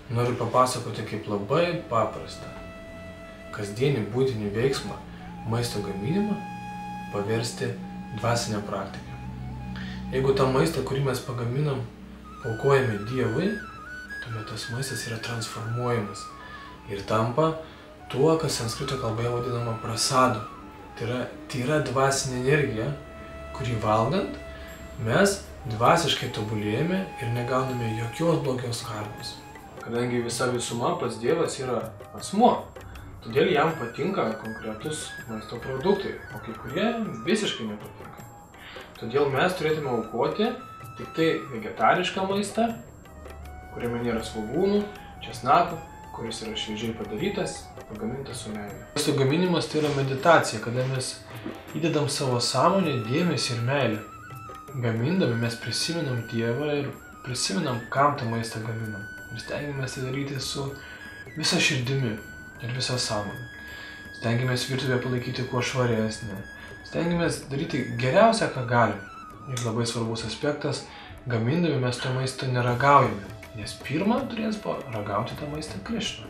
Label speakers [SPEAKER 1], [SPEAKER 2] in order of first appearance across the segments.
[SPEAKER 1] Noriu papasakoti, kaip labai paprastą kasdienį būtinį veiksmą maisto gaminimą paversti dvasinę praktiką. Jeigu tą maistą, kurį mes pagaminam, aukojame Dievui, tuomet tas maistas yra transformuojamas ir tampa tuo, kas sanskrito kalboje vadinama prasadu. Tai yra dvasinė energija, kurį valgant mes dvasiškai tobulėjame ir negauname jokios blogios karmos. Kadangi visa visuma pats Dievas yra asmuo, todėl jam patinka konkretus maisto produktai, o kai kurie visiškai nepatinka. Todėl mes turėtume aukoti tik tai vegetarišką maistą, kuriame nėra svogūnų, česnako, kuris yra šviežiai padarytas, pagamintas su meile. Maisto gaminimas tai yra meditacija, kada mes įdedam savo sąmonę, dėmesį ir meilę. Gamindami mes prisimenam Dievą ir prisimenam, kam tą maistą gaminam. Ir stengiamės tai daryti su visa širdimi ir visa sąmonė. Stengiamės virtuvę palaikyti kuo švaresnę. Stengiamės daryti geriausią, ką galim. Ir labai svarbus aspektas, gamindami mes to maisto neragaujame, nes pirmą turės ragauti tą maistą Krišna.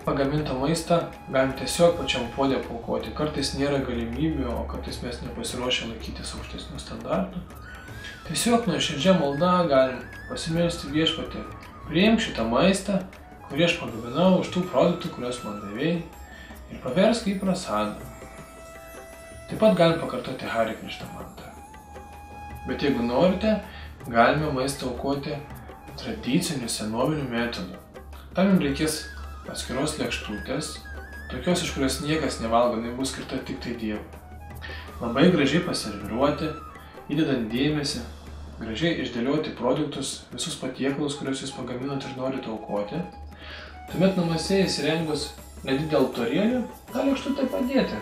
[SPEAKER 1] Pagamintą maistą galim tiesiog pačiam puode paaukoti. Kartais nėra galimybių, o kartais mes nepasiruošę laikytis aukštesnių standartų. Tiesiog nuoširdžia malda galim pasimelsti Viešpatį. Priimk šitą maistą, kurį aš pagaminau už tų produktų, kuriuos man davėjai, ir paversk į prasadą. Taip pat galim pakartoti Hare Krishna mantrą. Bet jeigu norite, galime maistą aukoti tradiciniu senoviniu metodu. Tam jums reikės atskiros lėkštutės, tokios, iš kurios niekas nevalgo, bus skirta tik tai Dievui. Labai gražiai paserviruoti, įdedant dėmesį, gražiai išdėlioti produktus, visus patiekalus, kuriuos jūs pagaminot ir norite aukoti. Tuomet namuose įsirengus nedidelį altorėlį, tą lėkštutę padėti.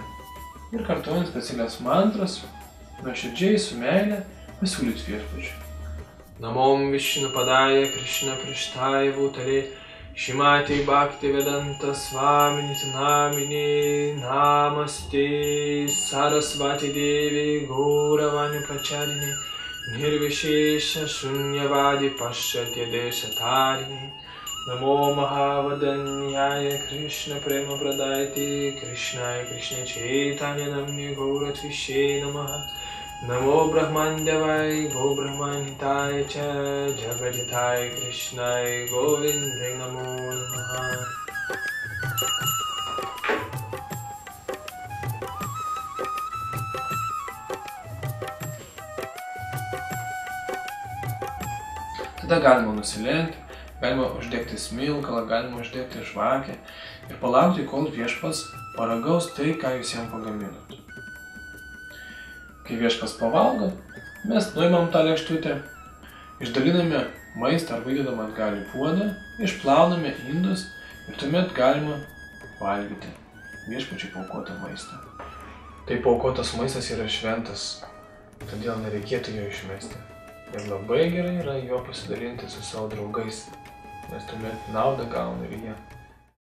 [SPEAKER 1] Ir kartojant specialias mantras, nuoširdžiai su meile pasiūlyti Viešpačiui. Namom Višnupadaya Krishna Prishthaya Bhutale Shrimate Bhakti Vedanta Svaminiti Namine Namaste Sarasvati Devi Gauravani Pracharine Nirvishesha Shunyavadi Pashyatya Deshatarine Namo Mahavadanyaya Krishna Prema Pradayate Krishnaya Krishna Chaitanya Namne Gauratvishe Namaha Namo Brahmandevai Go Brahmanitaya Cha Jagaditaya Krishnaya Govindai Namo Namaha. Tada galima nusilenkti, galima uždegti smilkalą, galima uždegti žvakę ir palaukti, kol Viešpats paragaus tai, ką jūs jam pagaminot. Kai Viešpats pavalgo, mes nuimam tą lėkštutę, išdaliname maistą arba įdedam atgal į puodą, išplauname indus ir tuomet galima valgyti Viešpačiui paaukotą maistą. Tai paaukotas maistas yra šventas, todėl nereikėtų jo išmesti. Ir labai gerai yra jo pasidalinti su savo draugais, nes tuomet naudą gauna ir jie.